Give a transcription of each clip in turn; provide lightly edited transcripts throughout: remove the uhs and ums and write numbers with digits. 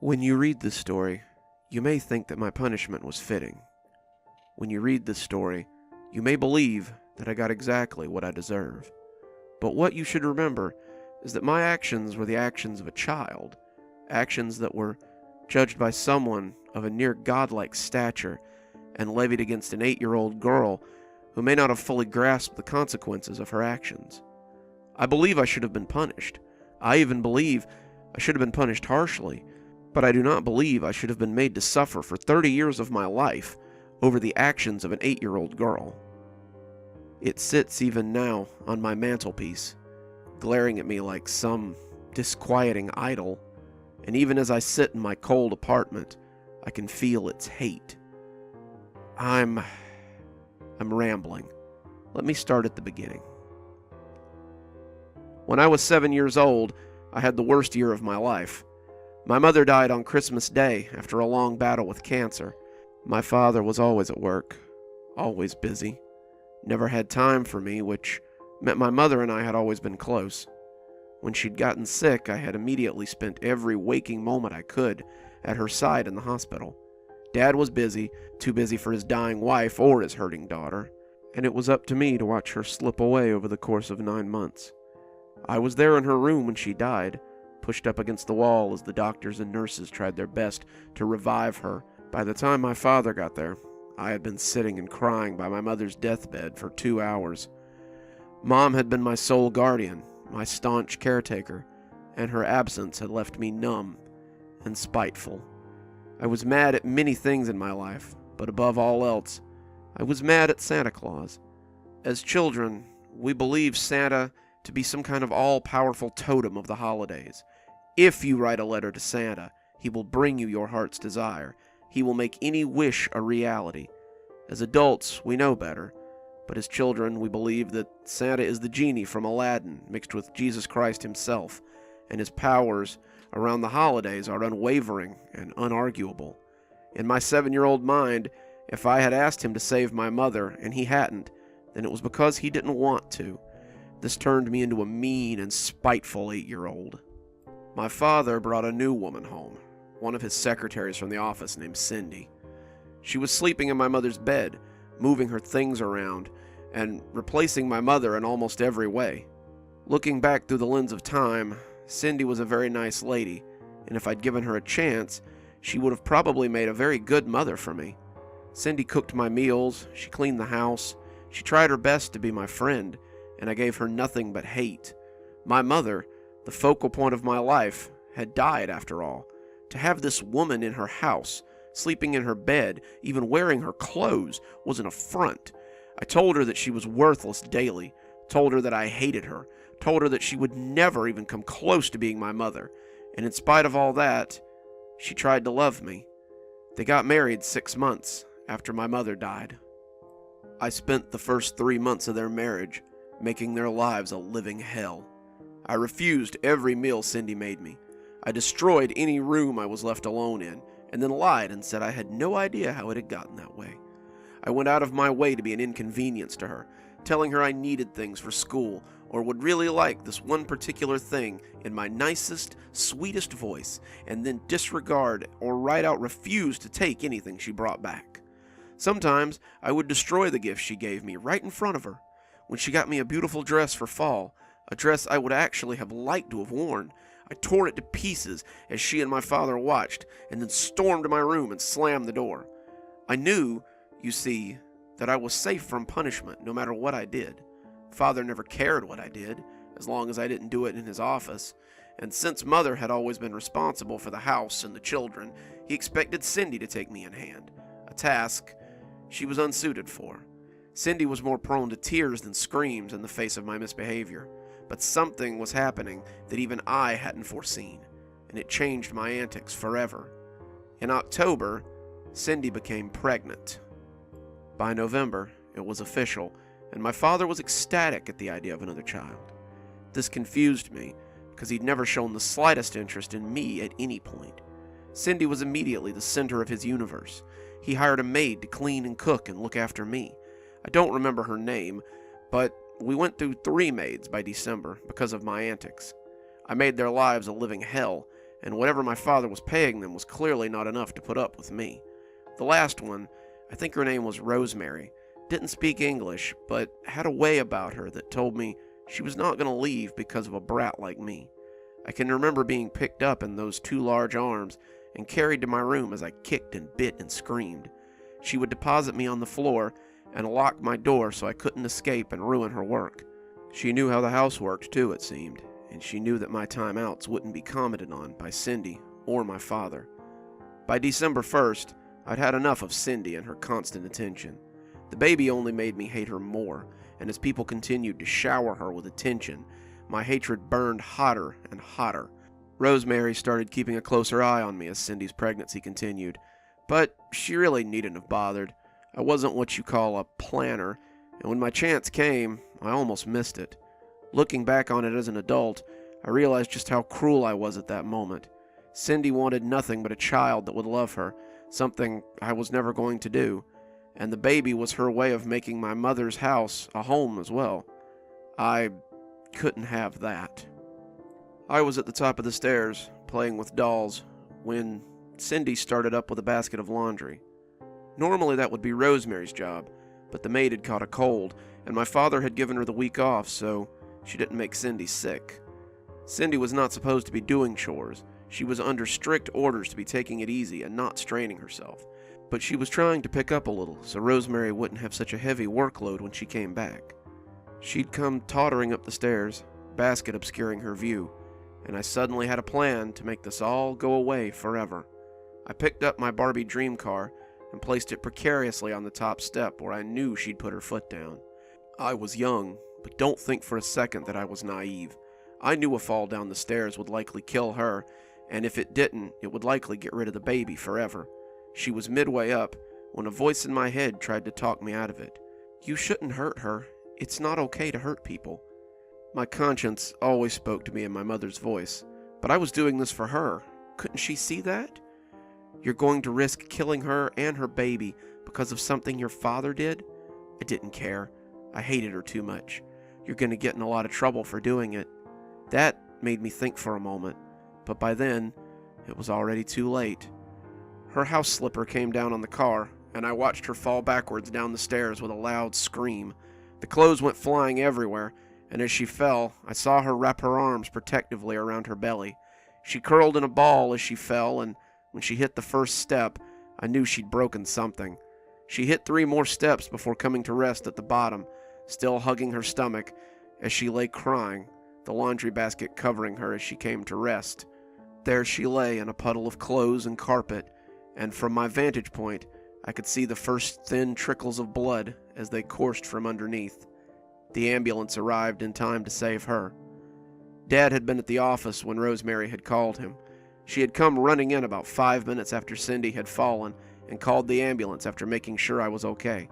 When you read this story, you may think that my punishment was fitting. When you read this story, you may believe that I got exactly what I deserve. But what you should remember is that my actions were the actions of a child, actions that were judged by someone of a near godlike stature and levied against an 8-year-old girl who may not have fully grasped the consequences of her actions. I believe I should have been punished. I even believe I should have been punished harshly, but I do not believe I should have been made to suffer for 30 years of my life over the actions of an 8-year-old girl. It sits even now on my mantelpiece, glaring at me like some disquieting idol, and even as I sit in my cold apartment, I can feel its hate. I'm rambling. Let me start at the beginning. When I was 7 years old, I had the worst year of my life. My mother died on Christmas Day after a long battle with cancer. My father was always at work, always busy, never had time for me, which meant my mother and I had always been close. When she'd gotten sick, I had immediately spent every waking moment I could at her side in the hospital. Dad was busy, too busy for his dying wife or his hurting daughter, and it was up to me to watch her slip away over the course of 9 months. I was there in her room when she died, pushed up against the wall as the doctors and nurses tried their best to revive her. By the time my father got there, I had been sitting and crying by my mother's deathbed for 2 hours. Mom had been my sole guardian, my staunch caretaker, and her absence had left me numb and spiteful. I was mad at many things in my life, but above all else, I was mad at Santa Claus. As children, we believed Santa to be some kind of all-powerful totem of the holidays. If you write a letter to Santa, he will bring you your heart's desire. He will make any wish a reality. As adults, we know better, but as children, we believe that Santa is the genie from Aladdin mixed with Jesus Christ himself, and his powers around the holidays are unwavering and unarguable. In my 7-year-old mind, if I had asked him to save my mother and he hadn't, then it was because he didn't want to. This turned me into a mean and spiteful 8-year-old. My father brought a new woman home, one of his secretaries from the office named Cindy. She was sleeping in my mother's bed, moving her things around, and replacing my mother in almost every way. Looking back through the lens of time, Cindy was a very nice lady, and if I'd given her a chance, she would have probably made a very good mother for me. Cindy cooked my meals, she cleaned the house, she tried her best to be my friend, and I gave her nothing but hate. My mother, the focal point of my life, had died after all. To have this woman in her house, sleeping in her bed, even wearing her clothes, was an affront. I told her that she was worthless daily, told her that I hated her, told her that she would never even come close to being my mother, and in spite of all that, she tried to love me. They got married 6 months after my mother died. I spent the first 3 months of their marriage making their lives a living hell. I refused every meal Cindy made me. I destroyed any room I was left alone in, and then lied and said I had no idea how it had gotten that way. I went out of my way to be an inconvenience to her, telling her I needed things for school or would really like this one particular thing in my nicest, sweetest voice, and then disregard or right out refuse to take anything she brought back. Sometimes I would destroy the gift she gave me right in front of her. When she got me a beautiful dress for fall, a dress I would actually have liked to have worn, I tore it to pieces as she and my father watched, and then stormed to my room and slammed the door. I knew, you see, that I was safe from punishment no matter what I did. Father never cared what I did, as long as I didn't do it in his office, and since Mother had always been responsible for the house and the children, he expected Cindy to take me in hand, a task she was unsuited for. Cindy was more prone to tears than screams in the face of my misbehavior, but something was happening that even I hadn't foreseen, and it changed my antics forever. In October, Cindy became pregnant. By November, it was official, and my father was ecstatic at the idea of another child. This confused me, because he'd never shown the slightest interest in me at any point. Cindy was immediately the center of his universe. He hired a maid to clean and cook and look after me. I don't remember her name, but we went through 3 maids by December because of my antics. I made their lives a living hell, and whatever my father was paying them was clearly not enough to put up with me. The last one, I think her name was Rosemary, didn't speak English, but had a way about her that told me she was not going to leave because of a brat like me. I can remember being picked up in those two large arms and carried to my room as I kicked and bit and screamed. She would deposit me on the floor and lock my door so I couldn't escape and ruin her work. She knew how the house worked too, it seemed, and she knew that my timeouts wouldn't be commented on by Cindy or my father. By December 1st, I'd had enough of Cindy and her constant attention. The baby only made me hate her more, and as people continued to shower her with attention, my hatred burned hotter and hotter. Rosemary started keeping a closer eye on me as Cindy's pregnancy continued, but she really needn't have bothered. I wasn't what you call a planner, and when my chance came, I almost missed it. Looking back on it as an adult, I realized just how cruel I was at that moment. Cindy wanted nothing but a child that would love her, something I was never going to do, and the baby was her way of making my mother's house a home as well. I couldn't have that. I was at the top of the stairs, playing with dolls, when Cindy started up with a basket of laundry. Normally that would be Rosemary's job, but the maid had caught a cold, and my father had given her the week off, so she didn't make Cindy sick. Cindy was not supposed to be doing chores. She was under strict orders to be taking it easy and not straining herself. But she was trying to pick up a little, so Rosemary wouldn't have such a heavy workload when she came back. She'd come tottering up the stairs, basket obscuring her view, and I suddenly had a plan to make this all go away forever. I picked up my Barbie dream car and placed it precariously on the top step where I knew she'd put her foot down. I was young, but don't think for a second that I was naive. I knew a fall down the stairs would likely kill her, and if it didn't, it would likely get rid of the baby forever. She was midway up when a voice in my head tried to talk me out of it. "You shouldn't hurt her. It's not okay to hurt people." My conscience always spoke to me in my mother's voice, but I was doing this for her. Couldn't she see that? "You're going to risk killing her and her baby because of something your father did?" I didn't care. I hated her too much. "You're going to get in a lot of trouble for doing it." That made me think for a moment, but by then, it was already too late. Her house slipper came down on the car, and I watched her fall backwards down the stairs with a loud scream. The clothes went flying everywhere, and as she fell, I saw her wrap her arms protectively around her belly. She curled in a ball as she fell, and when she hit the first step, I knew she'd broken something. She hit 3 more steps before coming to rest at the bottom, still hugging her stomach as she lay crying, the laundry basket covering her as she came to rest. There she lay in a puddle of clothes and carpet, and from my vantage point, I could see the first thin trickles of blood as they coursed from underneath. The ambulance arrived in time to save her. Dad had been at the office when Rosemary had called him. She had come running in about 5 minutes after Cindy had fallen and called the ambulance after making sure I was okay.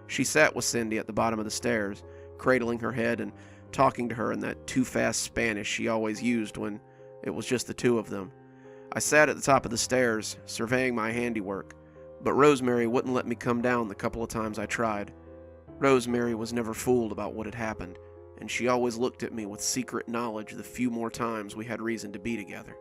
She sat with Cindy at the bottom of the stairs, cradling her head and talking to her in that too-fast Spanish she always used when it was just the two of them. I sat at the top of the stairs, surveying my handiwork, but Rosemary wouldn't let me come down the couple of times I tried. Rosemary was never fooled about what had happened, and she always looked at me with secret knowledge the few more times we had reason to be together.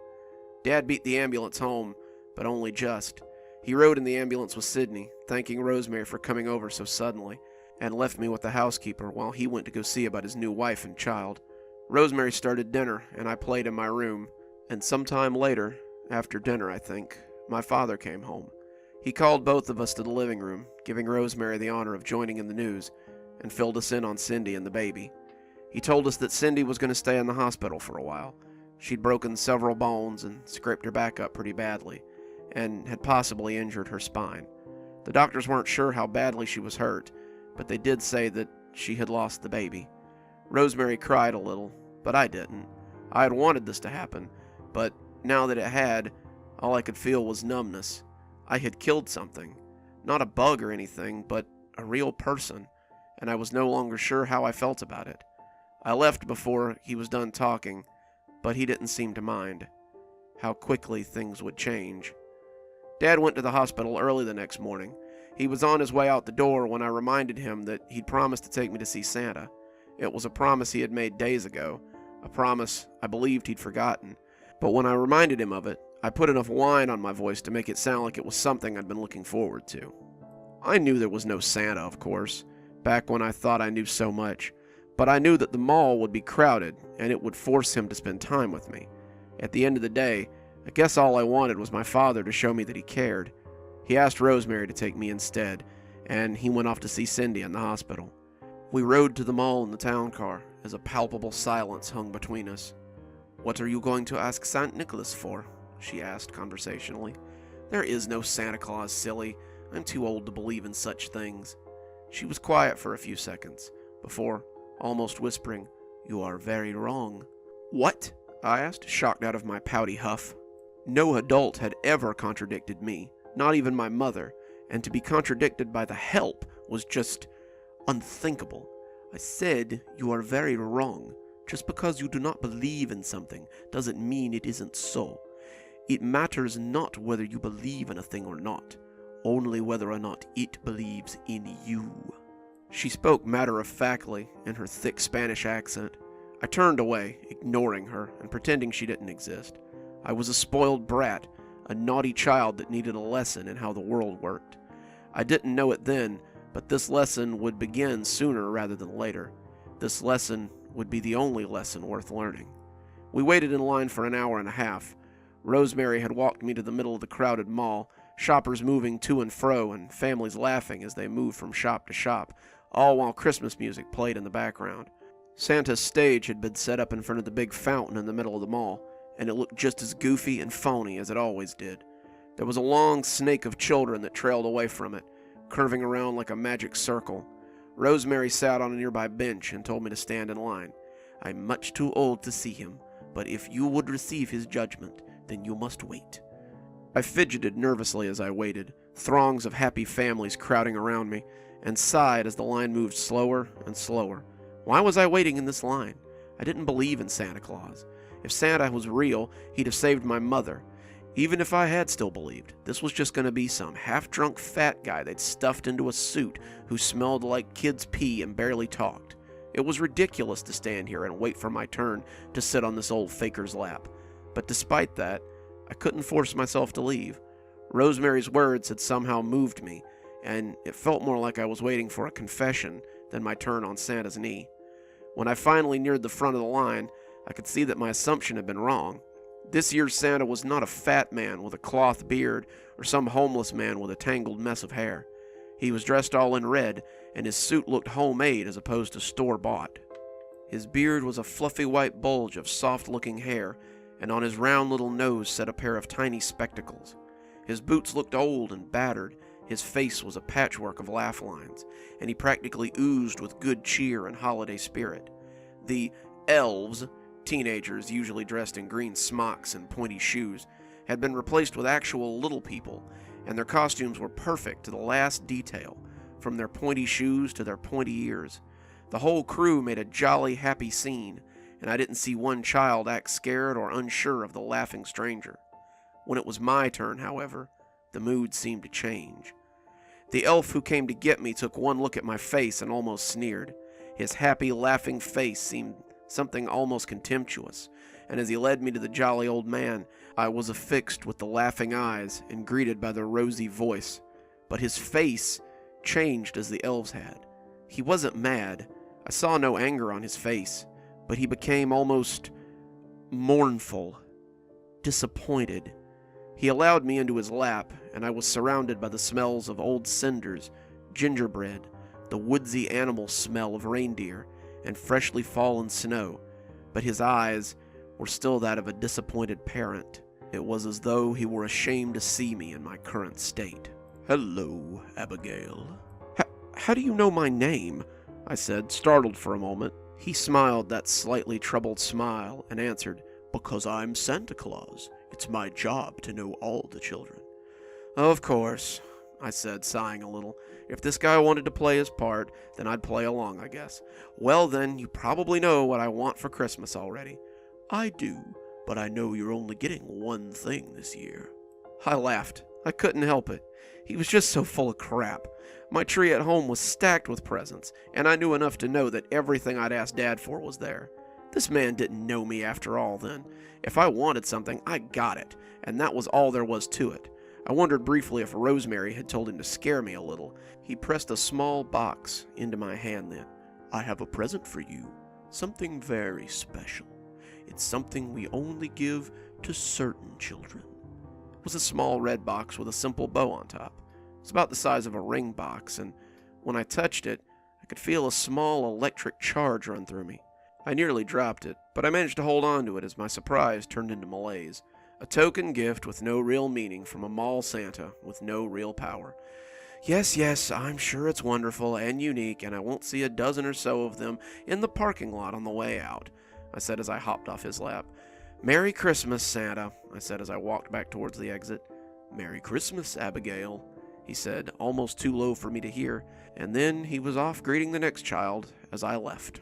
Dad beat the ambulance home, but only just. He rode in the ambulance with Sydney, thanking Rosemary for coming over so suddenly, and left me with the housekeeper while he went to go see about his new wife and child. Rosemary started dinner, and I played in my room, and sometime later, after dinner I think, my father came home. He called both of us to the living room, giving Rosemary the honor of joining in the news, and filled us in on Cindy and the baby. He told us that Cindy was going to stay in the hospital for a while. She'd broken several bones and scraped her back up pretty badly, and had possibly injured her spine. The doctors weren't sure how badly she was hurt, but they did say that she had lost the baby. Rosemary cried a little, but I didn't. I had wanted this to happen, but now that it had, all I could feel was numbness. I had killed something. Not a bug or anything, but a real person, and I was no longer sure how I felt about it. I left before he was done talking, but he didn't seem to mind. How quickly things would change. Dad went to the hospital early the next morning. He was on his way out the door when I reminded him that he'd promised to take me to see Santa. It was a promise he had made days ago, a promise I believed he'd forgotten, But when I reminded him of it, I put enough whine on my voice to make it sound like it was something I'd been looking forward to. I knew there was no Santa, of course, back when I thought I knew so much, but I knew that the mall would be crowded and it would force him to spend time with me. At the end of the day, I guess all I wanted was my father to show me that he cared. He asked Rosemary to take me instead, and he went off to see Cindy in the hospital. We rode to the mall in the town car as a palpable silence hung between us. "What are you going to ask St. Nicholas for?" she asked conversationally. "There is no Santa Claus, silly. I'm too old to believe in such things." She was quiet for a few seconds, before, almost whispering, "You are very wrong." "What?" I asked, shocked out of my pouty huff. No adult had ever contradicted me, not even my mother, and to be contradicted by the help was just unthinkable. "I said, you are very wrong. Just because you do not believe in something doesn't mean it isn't so. It matters not whether you believe in a thing or not, only whether or not it believes in you." She spoke matter-of-factly in her thick Spanish accent. I turned away, ignoring her and pretending she didn't exist. I was a spoiled brat, a naughty child that needed a lesson in how the world worked. I didn't know it then, but this lesson would begin sooner rather than later. This lesson would be the only lesson worth learning. We waited in line for an hour and a half. Rosemary had walked me to the middle of the crowded mall, shoppers moving to and fro and families laughing as they moved from shop to shop, all while Christmas music played in the background. Santa's stage had been set up in front of the big fountain in the middle of the mall, and it looked just as goofy and phony as it always did. There was a long snake of children that trailed away from it, curving around like a magic circle. Rosemary sat on a nearby bench and told me to stand in line. "I'm much too old to see him, but if you would receive his judgment, then you must wait." I fidgeted nervously as I waited, throngs of happy families crowding around me, and sighed as the line moved slower and slower. Why was I waiting in this line? I didn't believe in Santa Claus. If Santa was real, he'd have saved my mother. Even if I had still believed, this was just going to be some half-drunk fat guy they'd stuffed into a suit who smelled like kids' pee and barely talked. It was ridiculous to stand here and wait for my turn to sit on this old faker's lap. But despite that, I couldn't force myself to leave. Rosemary's words had somehow moved me, and it felt more like I was waiting for a confession than my turn on Santa's knee. When I finally neared the front of the line, I could see that my assumption had been wrong. This year's Santa was not a fat man with a cloth beard or some homeless man with a tangled mess of hair. He was dressed all in red, and his suit looked homemade as opposed to store-bought. His beard was a fluffy white bulge of soft-looking hair, and on his round little nose sat a pair of tiny spectacles. His boots looked old and battered, his face was a patchwork of laugh lines, and he practically oozed with good cheer and holiday spirit. The elves, teenagers usually dressed in green smocks and pointy shoes, had been replaced with actual little people, and their costumes were perfect to the last detail, from their pointy shoes to their pointy ears. The whole crew made a jolly, happy scene, and I didn't see one child act scared or unsure of the laughing stranger. When it was my turn, however, the mood seemed to change. The elf who came to get me took one look at my face and almost sneered. His happy, laughing face seemed something almost contemptuous, and as he led me to the jolly old man, I was affixed with the laughing eyes and greeted by the rosy voice. But his face changed as the elves had. He wasn't mad. I saw no anger on his face, but he became almost mournful, disappointed. He allowed me into his lap, and I was surrounded by the smells of old cinders, gingerbread, the woodsy animal smell of reindeer, and freshly fallen snow, but his eyes were still that of a disappointed parent. It was as though he were ashamed to see me in my current state. "Hello, Abigail." How do you know my name?" I said, startled for a moment. He smiled that slightly troubled smile and answered, "Because I'm Santa Claus. It's my job to know all the children." "Of course," I said, sighing a little. "If this guy wanted to play his part, then I'd play along, I guess. Well then, you probably know what I want for Christmas already." "I do, but I know you're only getting one thing this year." I laughed. I couldn't help it. He was just so full of crap. My tree at home was stacked with presents, and I knew enough to know that everything I'd asked Dad for was there. This man didn't know me after all then. If I wanted something, I got it, and that was all there was to it. I wondered briefly if Rosemary had told him to scare me a little. He pressed a small box into my hand then. I have a present for you. Something very special. It's something we only give to certain children. It was a small red box with a simple bow on top. It was about the size of a ring box, and when I touched it, I could feel a small electric charge run through me. I nearly dropped it, but I managed to hold on to it as my surprise turned into malaise. A token gift with no real meaning from a mall Santa with no real power. Yes, I'm sure it's wonderful and unique, and I won't see a dozen or so of them in the parking lot on the way out, I said as I hopped off his lap. Merry Christmas, Santa, I said as I walked back towards the exit. Merry Christmas, Abigail, he said, almost too low for me to hear, and then he was off greeting the next child as I left.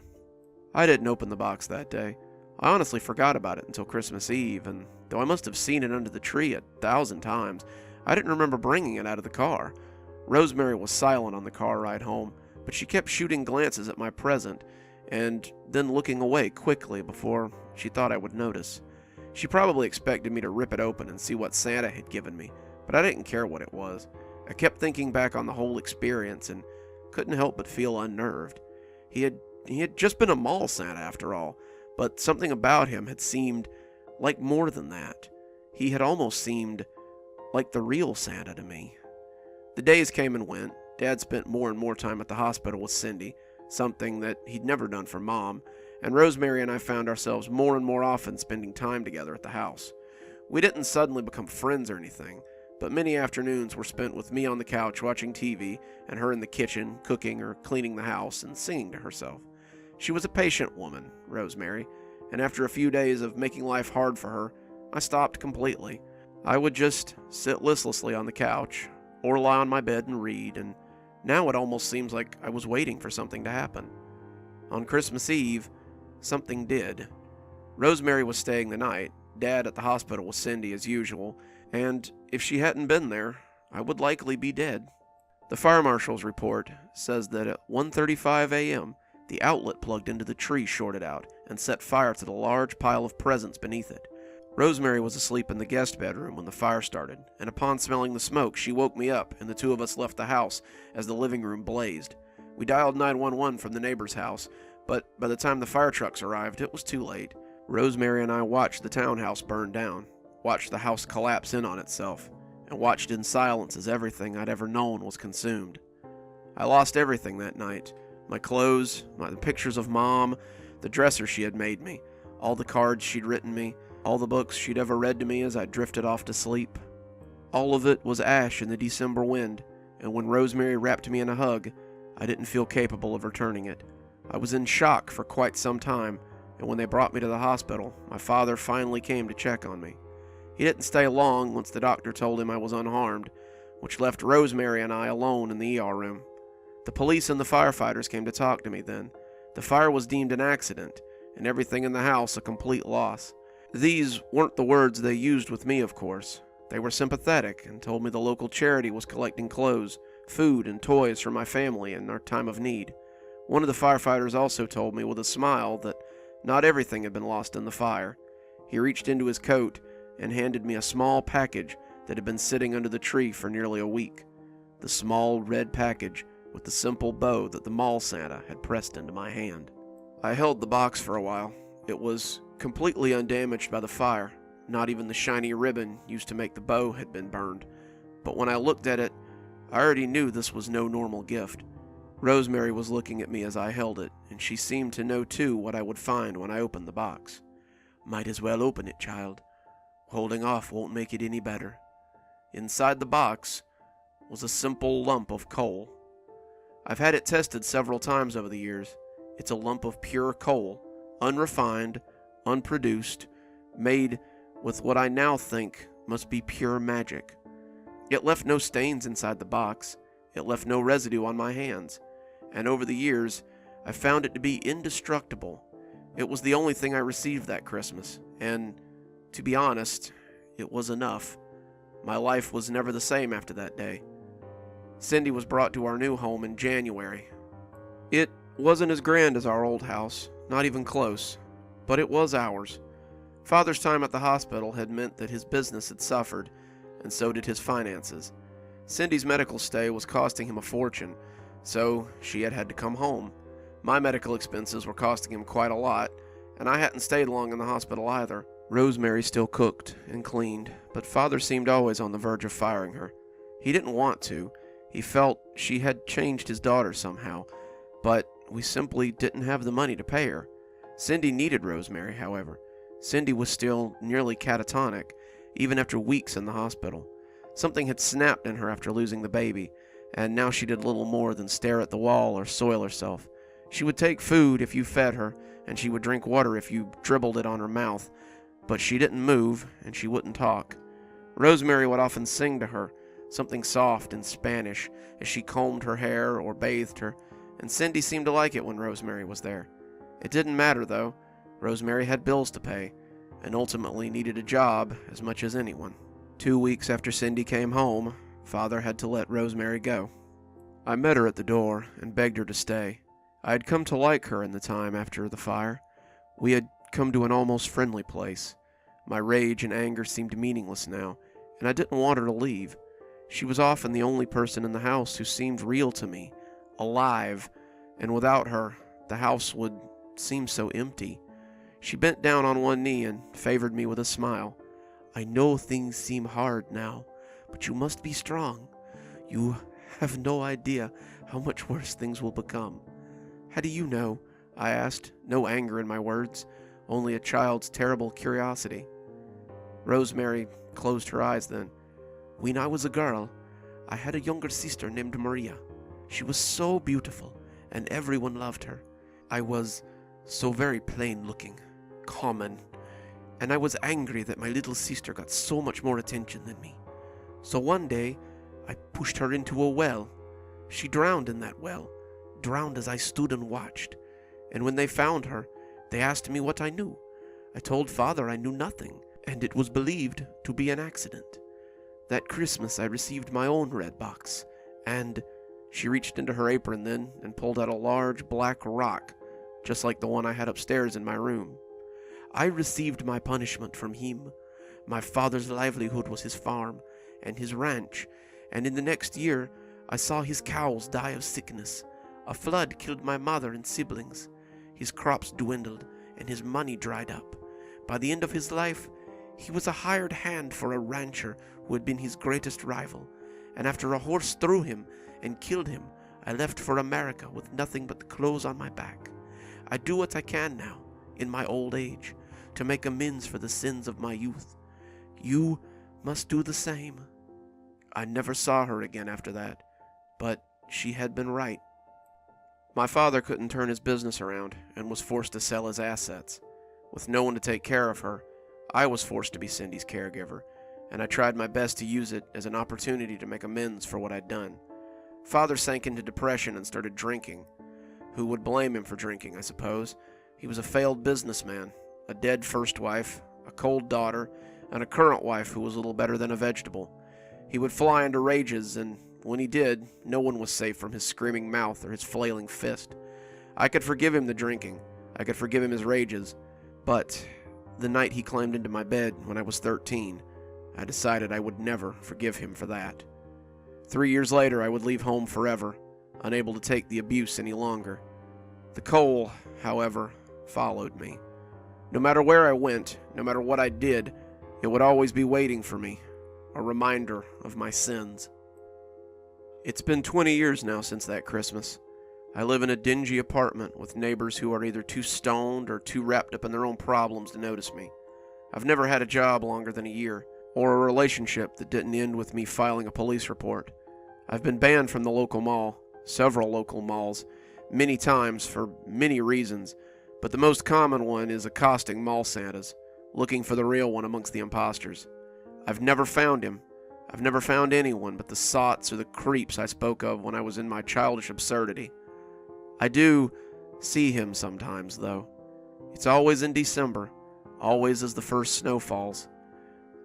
I didn't open the box that day. I honestly forgot about it until Christmas Eve, and though I must have seen it under the tree 1,000 times, I didn't remember bringing it out of the car. Rosemary was silent on the car ride home, but she kept shooting glances at my present, and then looking away quickly before she thought I would notice. She probably expected me to rip it open and see what Santa had given me, but I didn't care what it was. I kept thinking back on the whole experience and couldn't help but feel unnerved. He had just been a mall Santa after all, but something about him had seemed like more than that. He had almost seemed like the real Santa to me. The days came and went. Dad spent more and more time at the hospital with Cindy, something that he'd never done for Mom, and Rosemary and I found ourselves more and more often spending time together at the house. We didn't suddenly become friends or anything, but many afternoons were spent with me on the couch watching TV and her in the kitchen cooking or cleaning the house and singing to herself. She was a patient woman, Rosemary, and after a few days of making life hard for her, I stopped completely. I would just sit listlessly on the couch or lie on my bed and read, and now it almost seems like I was waiting for something to happen. On Christmas Eve, something did. Rosemary was staying the night, Dad at the hospital with Cindy as usual, and if she hadn't been there, I would likely be dead. The fire marshal's report says that at 1:35 a.m., the outlet plugged into the tree shorted out and set fire to the large pile of presents beneath it. Rosemary was asleep in the guest bedroom when the fire started, and upon smelling the smoke, she woke me up, and the two of us left the house as the living room blazed. We dialed 911 from the neighbor's house, but by the time the fire trucks arrived, it was too late. Rosemary and I watched the townhouse burn down, watched the house collapse in on itself, and watched in silence as everything I'd ever known was consumed. I lost everything that night. My clothes, the pictures of Mom, the dresser she had made me, all the cards she'd written me, all the books she'd ever read to me as I drifted off to sleep. All of it was ash in the December wind, and when Rosemary wrapped me in a hug, I didn't feel capable of returning it. I was in shock for quite some time, and when they brought me to the hospital, my father finally came to check on me. He didn't stay long once the doctor told him I was unharmed, which left Rosemary and I alone in the ER room. The police and the firefighters came to talk to me then. The fire was deemed an accident, and everything in the house a complete loss. These weren't the words they used with me, of course. They were sympathetic and told me the local charity was collecting clothes, food, and toys for my family in our time of need. One of the firefighters also told me with a smile that not everything had been lost in the fire. He reached into his coat and handed me a small package that had been sitting under the tree for nearly a week. The small red package with the simple bow that the mall Santa had pressed into my hand. I held the box for a while. It was completely undamaged by the fire. Not even the shiny ribbon used to make the bow had been burned. But when I looked at it, I already knew this was no normal gift. Rosemary was looking at me as I held it, and she seemed to know too what I would find when I opened the box. Might as well open it, child. Holding off won't make it any better. Inside the box was a simple lump of coal. I've had it tested several times over the years. It's a lump of pure coal, unrefined, unproduced, made with what I now think must be pure magic. It left no stains inside the box. It left no residue on my hands. And over the years, I found it to be indestructible. It was the only thing I received that Christmas, and to be honest, it was enough. My life was never the same after that day. Cindy was brought to our new home in January. It wasn't as grand as our old house, not even close. but it was ours. Father's time at the hospital had meant that his business had suffered, and so did his finances. Cindy's medical stay was costing him a fortune, so she had had to come home. My medical expenses were costing him quite a lot, and I hadn't stayed long in the hospital either. Rosemary still cooked and cleaned, but Father seemed always on the verge of firing her. He didn't want to. He felt she had changed his daughter somehow, but we simply didn't have the money to pay her. Cindy needed Rosemary, however. Cindy was still nearly catatonic, even after weeks in the hospital. Something had snapped in her after losing the baby, and now she did little more than stare at the wall or soil herself. She would take food if you fed her, and she would drink water if you dribbled it on her mouth, but she didn't move, and she wouldn't talk. Rosemary would often sing to her, something soft in Spanish, as she combed her hair or bathed her, and Cindy seemed to like it when Rosemary was there. It didn't matter, though. Rosemary had bills to pay, and ultimately needed a job as much as anyone. 2 weeks after Cindy came home, Father had to let Rosemary go. I met her at the door and begged her to stay. I had come to like her in the time after the fire. We had come to an almost friendly place. My rage and anger seemed meaningless now, and I didn't want her to leave. She was often the only person in the house who seemed real to me, alive, and without her, the house would seem so empty. She bent down on one knee and favored me with a smile. "I know things seem hard now, but you must be strong. You have no idea how much worse things will become." "How do you know?" I asked, no anger in my words, only a child's terrible curiosity. Rosemary closed her eyes then. "When I was a girl, I had a younger sister named Maria. She was so beautiful, and everyone loved her. I was so very plain-looking, common, and I was angry that my little sister got so much more attention than me. So one day, I pushed her into a well. She drowned in that well, drowned as I stood and watched. And when they found her, they asked me what I knew. I told Father I knew nothing, and it was believed to be an accident. That Christmas I received my own red box, and..." She reached into her apron then and pulled out a large black rock, just like the one I had upstairs in my room. "I received my punishment from him. My father's livelihood was his farm and his ranch, and in the next year I saw his cows die of sickness. A flood killed my mother and siblings. His crops dwindled and his money dried up. By the end of his life, he was a hired hand for a rancher who had been his greatest rival, and after a horse threw him and killed him, I left for America with nothing but the clothes on my back. I do what I can now, in my old age, to make amends for the sins of my youth. You must do the same." I never saw her again after that, but she had been right. My father couldn't turn his business around and was forced to sell his assets. With no one to take care of her, I was forced to be Cindy's caregiver, and I tried my best to use it as an opportunity to make amends for what I'd done. Father sank into depression and started drinking. Who would blame him for drinking, I suppose? He was a failed businessman, a dead first wife, a cold daughter, and a current wife who was little better than a vegetable. He would fly into rages, and when he did, no one was safe from his screaming mouth or his flailing fist. I could forgive him the drinking. I could forgive him his rages. But the night he climbed into my bed when I was 13, I decided I would never forgive him for that. 3 years later, I would leave home forever, unable to take the abuse any longer. The coal, however, followed me. No matter where I went, no matter what I did, it would always be waiting for me, a reminder of my sins. It's been 20 years now since that Christmas. I live in a dingy apartment with neighbors who are either too stoned or too wrapped up in their own problems to notice me. I've never had a job longer than a year, or a relationship that didn't end with me filing a police report. I've been banned from the local mall, several local malls, many times for many reasons, but the most common one is accosting mall Santas, looking for the real one amongst the imposters. I've never found him. I've never found anyone but the sots or the creeps I spoke of when I was in my childish absurdity. I do see him sometimes, though. It's always in December, always as the first snow falls.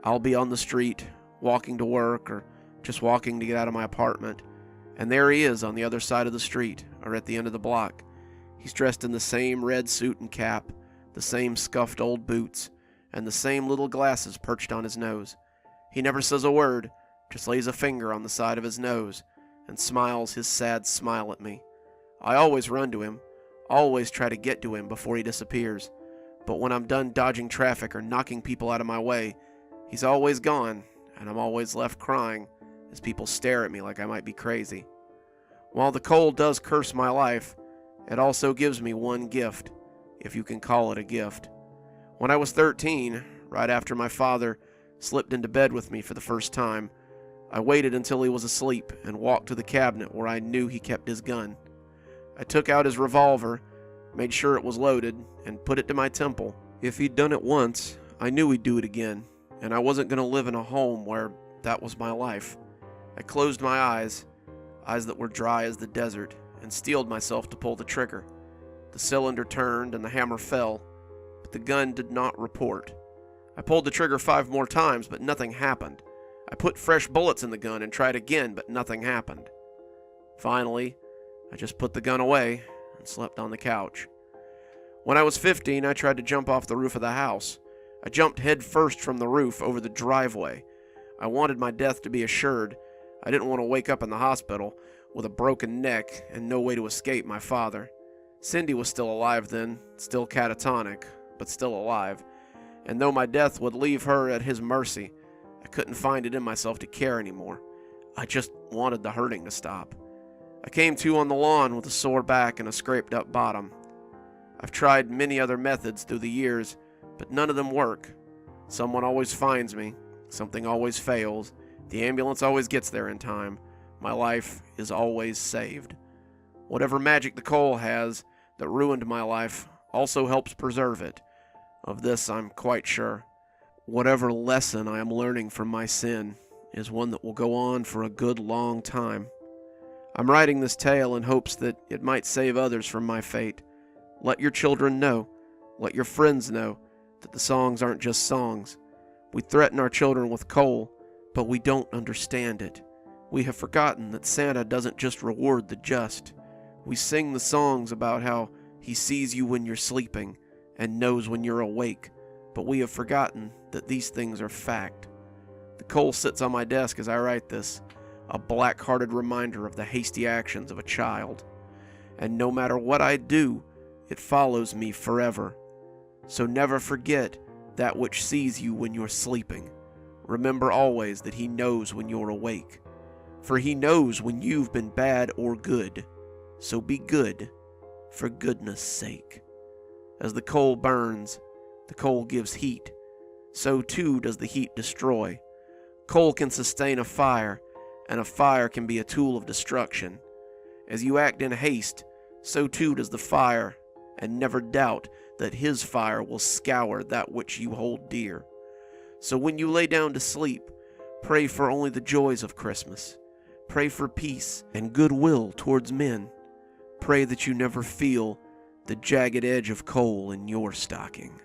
I'll be on the street, walking to work, or just walking to get out of my apartment, and there he is on the other side of the street, or at the end of the block. He's dressed in the same red suit and cap, the same scuffed old boots, and the same little glasses perched on his nose. He never says a word, just lays a finger on the side of his nose and smiles his sad smile at me. I always run to him, always try to get to him before he disappears, but when I'm done dodging traffic or knocking people out of my way, he's always gone, and I'm always left crying as people stare at me like I might be crazy. While the cold does curse my life, it also gives me one gift, if you can call it a gift. When I was 13, right after my father slipped into bed with me for the first time, I waited until he was asleep and walked to the cabinet where I knew he kept his gun. I took out his revolver, made sure it was loaded, and put it to my temple. If he'd done it once, I knew he'd do it again, and I wasn't going to live in a home where that was my life. I closed my eyes that were dry as the desert, and steeled myself to pull the trigger. The cylinder turned and the hammer fell, but the gun did not report. I pulled the trigger 5 more times, but nothing happened. I put fresh bullets in the gun and tried again, but nothing happened. Finally, I just put the gun away and slept on the couch. When I was 15, I tried to jump off the roof of the house. I jumped head first from the roof over the driveway. I wanted my death to be assured. I didn't want to wake up in the hospital with a broken neck and no way to escape my father. Cindy was still alive then, still catatonic, but still alive. And though my death would leave her at his mercy, I couldn't find it in myself to care anymore. I just wanted the hurting to stop. I came to on the lawn with a sore back and a scraped up bottom. I've tried many other methods through the years, but none of them work. Someone always finds me, something always fails, the ambulance always gets there in time, my life is always saved. Whatever magic the coal has that ruined my life also helps preserve it. Of this I'm quite sure. Whatever lesson I am learning from my sin is one that will go on for a good long time. I'm writing this tale in hopes that it might save others from my fate. Let your children know, let your friends know, that the songs aren't just songs. We threaten our children with coal, but we don't understand it. We have forgotten that Santa doesn't just reward the just. We sing the songs about how he sees you when you're sleeping and knows when you're awake, but we have forgotten that these things are fact. The coal sits on my desk as I write this, a black-hearted reminder of the hasty actions of a child. And no matter what I do, it follows me forever. So never forget that which sees you when you're sleeping. Remember always that he knows when you're awake. For he knows when you've been bad or good. So be good, for goodness sake. As the coal burns, the coal gives heat. So too does the heat destroy. Coal can sustain a fire, and a fire can be a tool of destruction. As you act in haste, so too does the fire, and never doubt that his fire will scour that which you hold dear. So when you lay down to sleep, pray for only the joys of Christmas. Pray for peace and goodwill towards men. Pray that you never feel the jagged edge of coal in your stocking.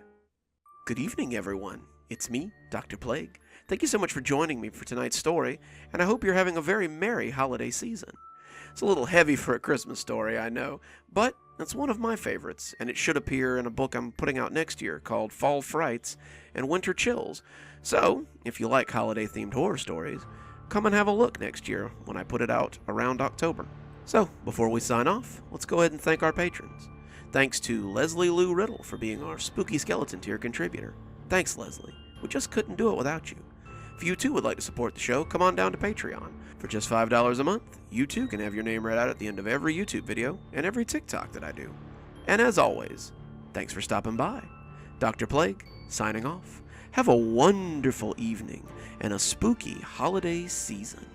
Good evening, everyone. It's me, Dr. Plague. Thank you so much for joining me for tonight's story, and I hope you're having a very merry holiday season. It's a little heavy for a Christmas story, I know, but it's one of my favorites, and it should appear in a book I'm putting out next year called Fall Frights and Winter Chills. So, if you like holiday-themed horror stories, come and have a look next year when I put it out around October. So, before we sign off, let's go ahead and thank our patrons. Thanks to Leslie Lou Riddle for being our Spooky Skeleton Tier contributor. Thanks, Leslie. We just couldn't do it without you. If you too would like to support the show, come on down to Patreon. For just $5 a month, you too can have your name read out at the end of every YouTube video and every TikTok that I do. And as always, thanks for stopping by. Dr. Plague, signing off. Have a wonderful evening and a spooky holiday season.